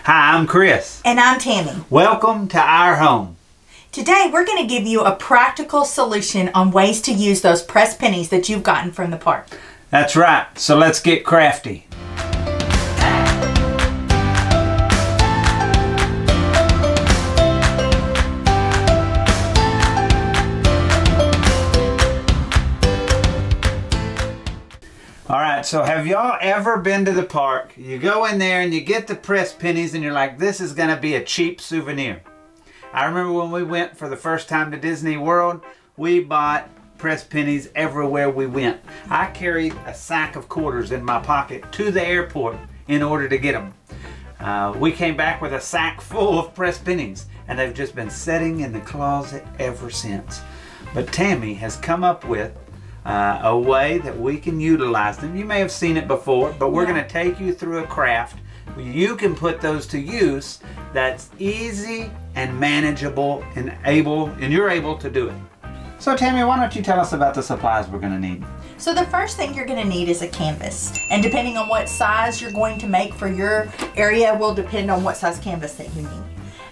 Hi, I'm Chris. And I'm Tammy. Welcome to our home. Today we're going to give you a practical solution on ways to use those pressed pennies that you've gotten from the park. That's right, so let's get crafty. Alright, so have y'all ever been to the park? You go in there and you get the pressed pennies and you're like, this is going to be a cheap souvenir. I remember when we went for the first time to Disney World, we bought pressed pennies everywhere we went. I carried a sack of quarters in my pocket to the airport in order to get them. We came back with a sack full of pressed pennies and they've just been sitting in the closet ever since. But Tammy has come up with a way that we can utilize them. You may have seen it before, but we're going to take you through a craft where you can put those to use that's easy and manageable and you're able to do it. So Tammy, why don't you tell us about the supplies we're going to need? So the first thing you're going to need is a canvas, and depending on what size you're going to make for your area will depend on what size canvas that you need.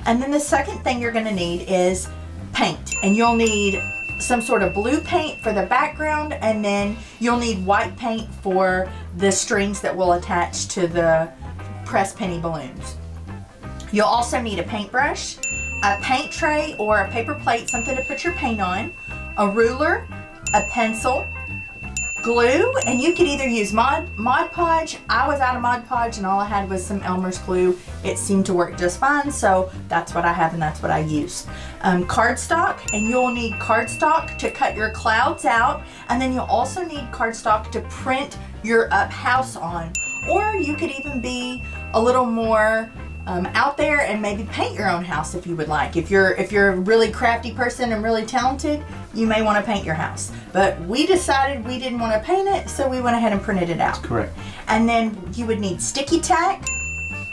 And then the second thing you're going to need is paint, and you'll need some sort of blue paint for the background, and then you'll need white paint for the strings that will attach to the pressed penny balloons. You'll also need a paintbrush, a paint tray or a paper plate, something to put your paint on, a ruler, a pencil, glue, and you could either use Mod Podge. I was out of Mod Podge and all I had was some Elmer's glue. It seemed to work just fine, so that's what I have and that's what I use. Cardstock, and you'll need cardstock to cut your clouds out, and then you'll also need cardstock to print your house on. Or you could even be a little more out there and maybe paint your own house if you would like. If you're a really crafty person and really talented, you may want to paint your house. But we decided we didn't want to paint it, so we went ahead and printed it out. That's correct. And then you would need sticky tack,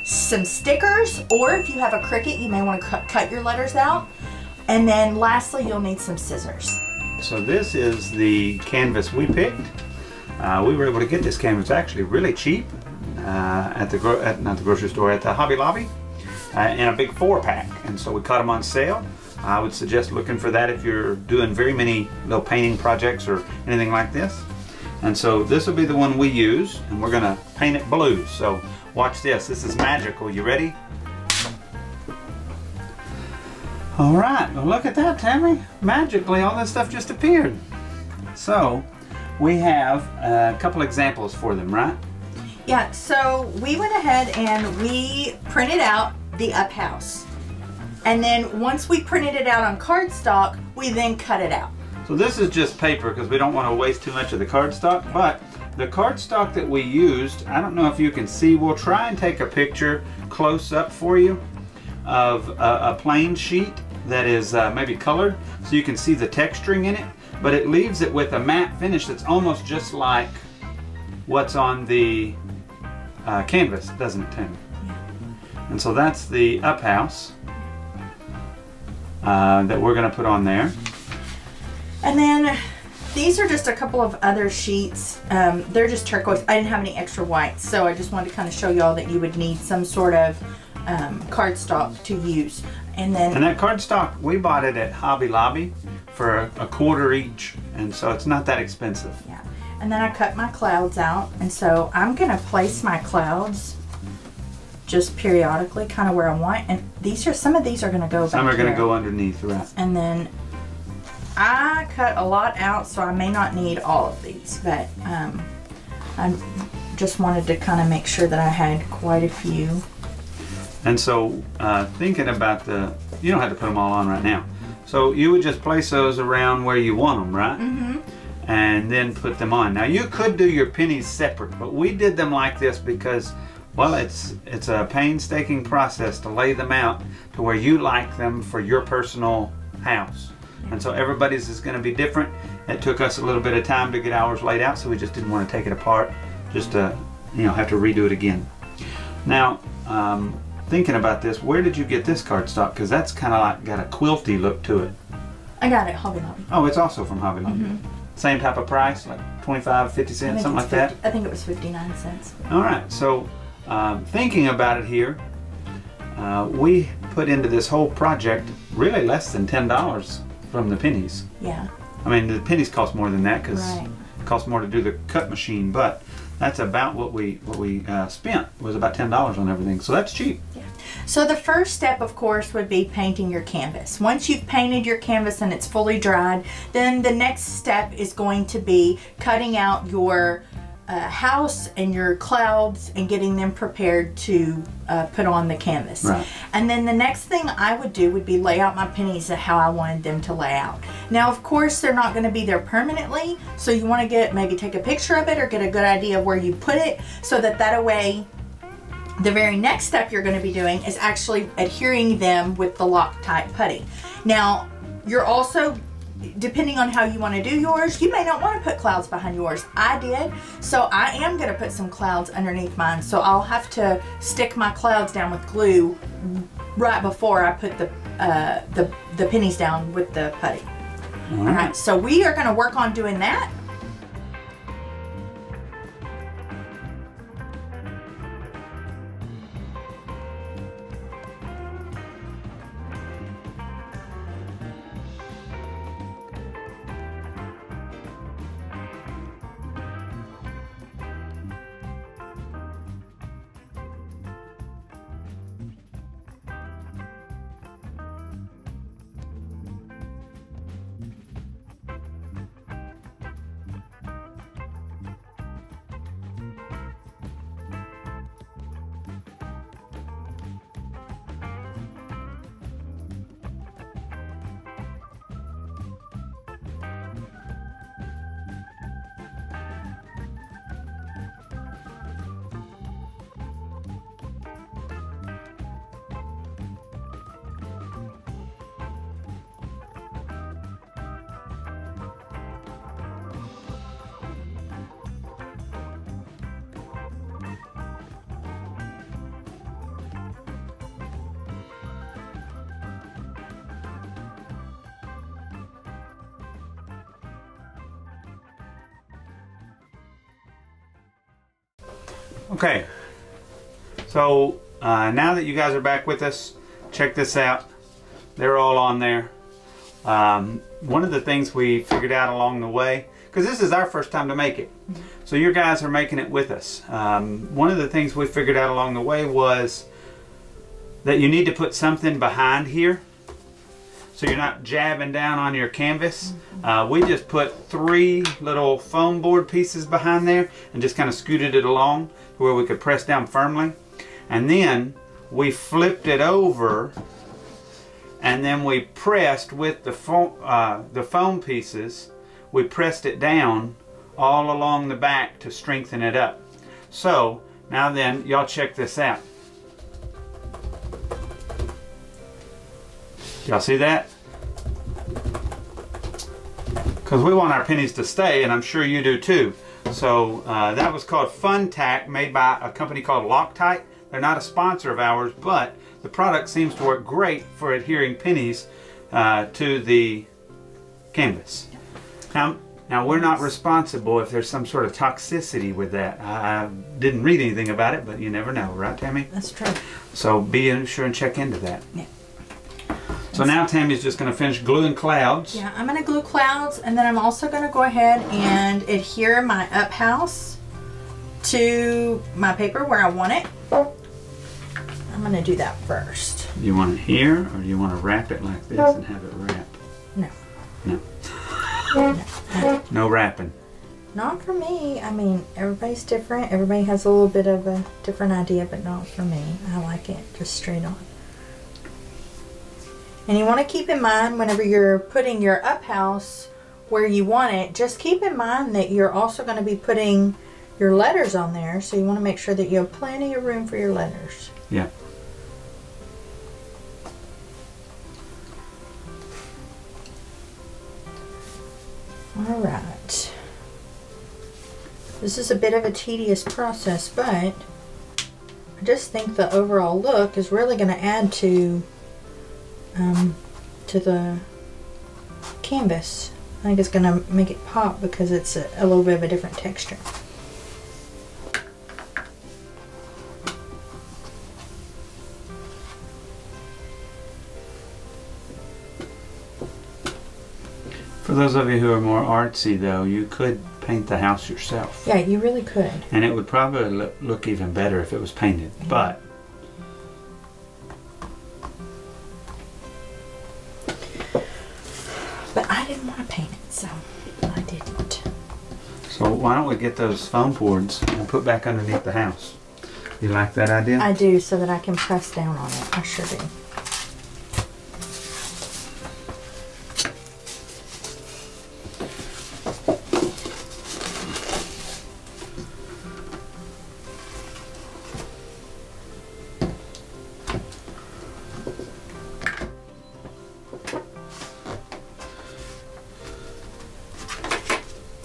some stickers, or if you have a Cricut, you may want to cut your letters out. And then lastly, you'll need some scissors. So this is the canvas we picked. We were able to get this canvas actually really cheap at the grocery store, at the Hobby Lobby, in a big 4-pack, and so we caught them on sale. I would suggest looking for that if you're doing very many little painting projects or anything like this. And so this will be the one we use, and we're gonna paint it blue. So watch this. This is magical. You ready? All right. Well, look at that, Tammy. Magically, all this stuff just appeared. So we have a couple examples for them, right? Yeah, so we went ahead and we printed out the up house. And then once we printed it out on cardstock, we then cut it out. So this is just paper because we don't want to waste too much of the cardstock, but the cardstock that we used, I don't know if you can see, we'll try and take a picture close up for you of a plain sheet that is maybe colored so you can see the texturing in it, but it leaves it with a matte finish that's almost just like what's on the canvas, doesn't it, Tammy? Yeah. And so that's the up house that we're going to put on there. And then these are just a couple of other sheets. They're just turquoise. I didn't have any extra whites, so I just wanted to kind of show y'all that you would need some sort of cardstock to use. And that cardstock, we bought it at Hobby Lobby for a quarter each, and so it's not that expensive. Yeah. And then I cut my clouds out, and so I'm going to place my clouds just periodically, kind of where I want. And some of these are going to go back. Some are going to go underneath, right? And then I cut a lot out, so I may not need all of these, but I just wanted to kind of make sure that I had quite a few. And so thinking about you don't have to put them all on right now. So you would just place those around where you want them, right? Mm-hmm. And then put them on. Now you could do your pennies separate, but we did them like this because, well, it's a painstaking process to lay them out to where you like them for your personal house. And so everybody's is going to be different. It took us a little bit of time to get ours laid out, so we just didn't want to take it apart, just to have to redo it again. Now, thinking about this, where did you get this cardstock? Because that's kind of like got a quilty look to it. I got it at Hobby Lobby. Oh, it's also from Hobby Lobby. Mm-hmm. Same type of price, like 25, 50 cents, something like that? I think it was 59 cents. All right, so thinking about it here, we put into this whole project really less than $10 from the Pennies. Yeah. I mean, the Pennies cost more than that because Right. it costs more to do the cut machine, but that's about what we spent, was about $10 on everything. So that's cheap. Yeah. So the first step, of course, would be painting your canvas. Once you've painted your canvas and it's fully dried, then the next step is going to be cutting out your house and your clouds and getting them prepared to put on the canvas. Right. And then the next thing I would do would be lay out my pennies how I wanted them to lay out. Now, of course, they're not going to be there permanently, so you want to maybe take a picture of it or get a good idea of where you put it, so that way the very next step you're going to be doing is actually adhering them with the Loctite putty. Now, you're also, depending on how you want to do yours, you may not want to put clouds behind yours. I did, so I am going to put some clouds underneath mine. So I'll have to stick my clouds down with glue right before I put the pennies down with the putty. All right, so we are going to work on doing that. Okay, so now that you guys are back with us, check this out. They're all on there. One of the things we figured out along the way, because this is our first time to make it, so you guys are making it with us. One of the things we figured out along the way was that you need to put something behind here so you're not jabbing down on your canvas. We just put 3 little foam board pieces behind there and just kind of scooted it along to where we could press down firmly. And then we flipped it over and then we pressed with the foam pieces, we pressed it down all along the back to strengthen it up. So now then, y'all check this out. Y'all see that? Because we want our pennies to stay, and I'm sure you do too. So that was called Fun Tack, made by a company called Loctite. They're not a sponsor of ours, but the product seems to work great for adhering pennies to the canvas. Now we're not responsible if there's some sort of toxicity with that. I didn't read anything about it, but you never know, right, Tammy? That's true. So be sure and check into that. Yeah. So now Tammy's just going to finish gluing clouds. Yeah, I'm going to glue clouds, and then I'm also going to go ahead and adhere my up house to my paper where I want it. I'm going to do that first. Do you want it here, or do you want to wrap it like this and have it wrap? No. No. No. No wrapping. Not for me. I mean, everybody's different. Everybody has a little bit of a different idea, but not for me. I like it just straight on. And you want to keep in mind whenever you're putting your up house where you want it, just keep in mind that you're also going to be putting your letters on there. So you want to make sure that you have plenty of room for your letters. Yeah. All right. This is a bit of a tedious process, but I just think the overall look is really going to add to the canvas. I think it's going to make it pop because it's a little bit of a different texture. For those of you who are more artsy though, you could paint the house yourself. Yeah, you really could. And it would probably look even better if it was painted. But I didn't want to paint it, so I didn't. so why don't we get those foam boards and put back underneath the house? You like that idea? I do, so that I can press down on it. I sure do.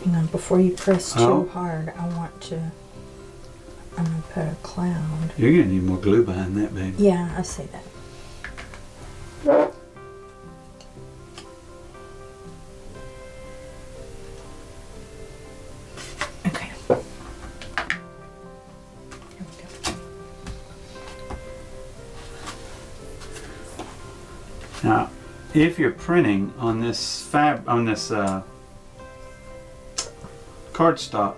Hang on, before you press too hard, I'm gonna put a cloud. You're gonna need more glue behind that, baby. Yeah, I see that. Okay. Here we go. Now, if you're printing on this cardstock,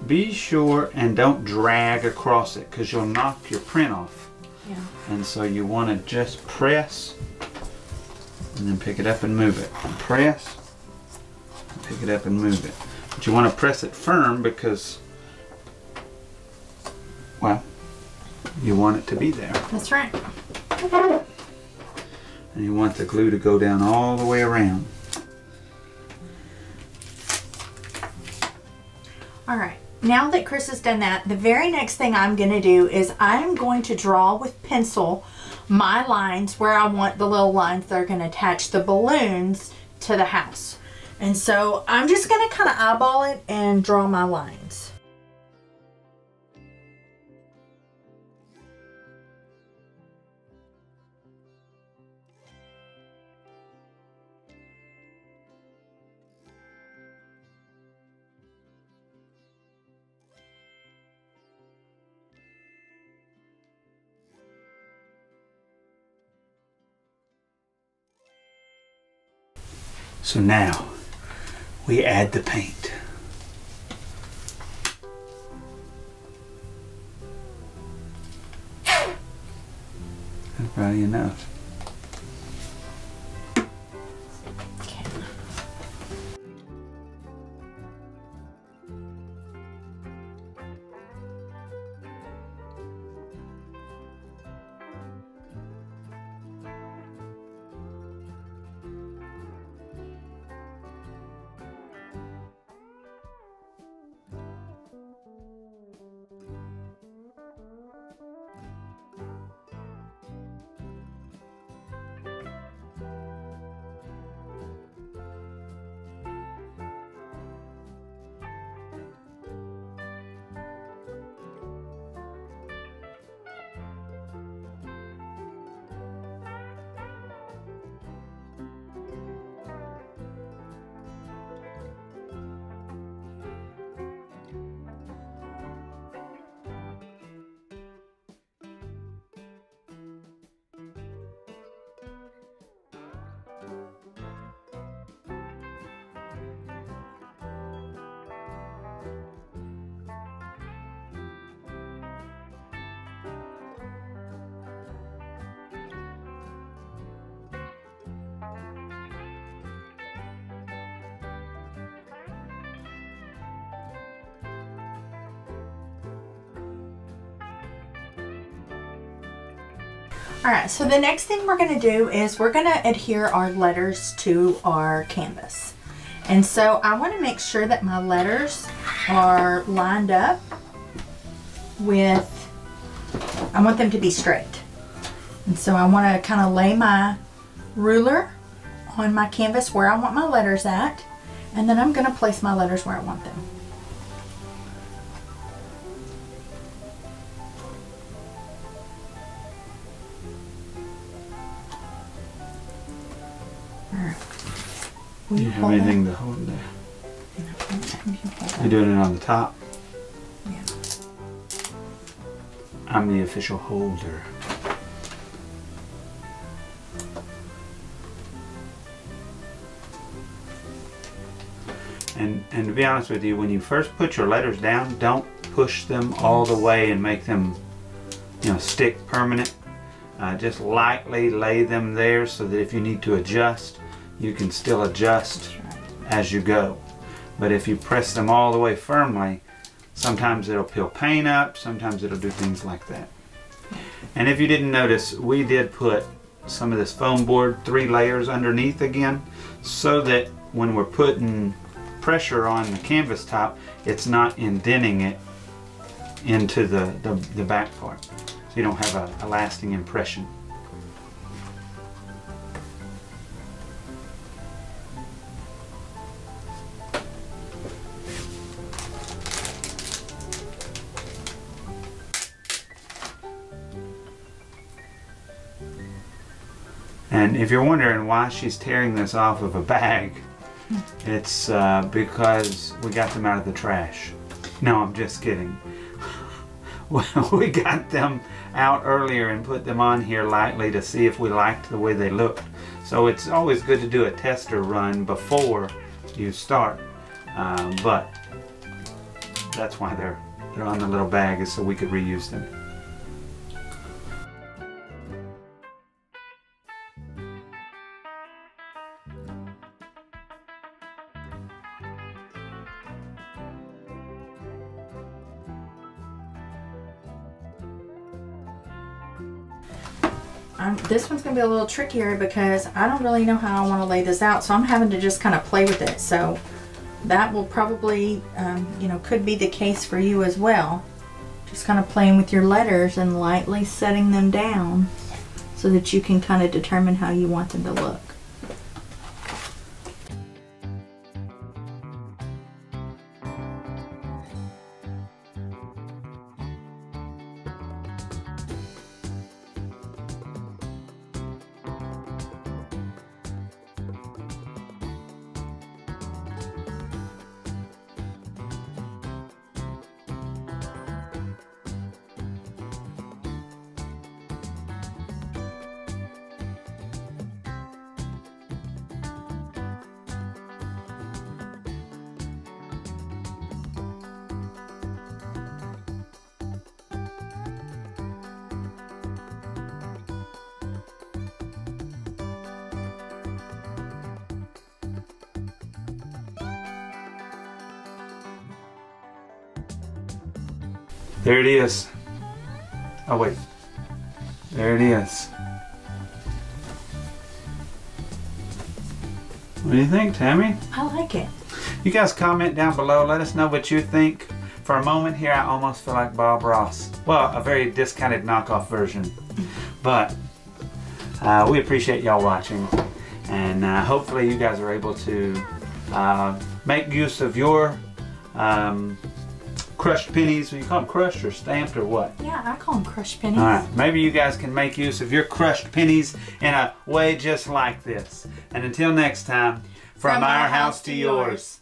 be sure and don't drag across it because you'll knock your print off. Yeah. And so you want to just press and then pick it up and move it. And press, pick it up and move it. But you want to press it firm because, well, you want it to be there. That's right. And you want the glue to go down all the way around. All right. Now that Chris has done that, the very next thing I'm going to do is I'm going to draw with pencil my lines where I want the little lines that are going to attach the balloons to the house. And so I'm just going to kind of eyeball it and draw my lines. So now we add the paint. That's probably enough. Okay. Alright, so the next thing we're going to do is we're going to adhere our letters to our canvas. And so I want to make sure that my letters are lined up with, I want them to be straight. And so I want to kind of lay my ruler on my canvas where I want my letters at, and then I'm going to place my letters where I want them. Do you have anything to hold there? You're doing it on the top? Yeah. I'm the official holder. And to be honest with you, when you first put your letters down, don't push them all the way and make them, you know, stick permanent. Just lightly lay them there so that if you need to adjust, you can still adjust as you go. But if you press them all the way firmly, sometimes it'll peel paint up, sometimes it'll do things like that. And if you didn't notice, we did put some of this foam board 3 layers underneath again, so that when we're putting pressure on the canvas top, it's not indenting it into the back part, so you don't have a lasting impression. And if you're wondering why she's tearing this off of a bag, it's because we got them out of the trash. No, I'm just kidding. We got them out earlier and put them on here lightly to see if we liked the way they looked. So it's always good to do a tester run before you start. But that's why they're on the little bag, is so we could reuse them. This one's going to be a little trickier because I don't really know how I want to lay this out, so I'm having to just kind of play with it. So that will probably, you know, could be the case for you as well. Just kind of playing with your letters and lightly setting them down so that you can kind of determine how you want them to look. There it is. Oh wait, there it is. What do you think, Tammy? I like it. You guys comment down below. Let us know what you think. For a moment here, I almost feel like Bob Ross. Well, a very discounted knockoff version. But we appreciate y'all watching. And hopefully you guys are able to make use of your crushed pennies. You call them crushed or stamped or what? Yeah, I call them crushed pennies. Alright, maybe you guys can make use of your crushed pennies in a way just like this. And until next time, from our house to yours.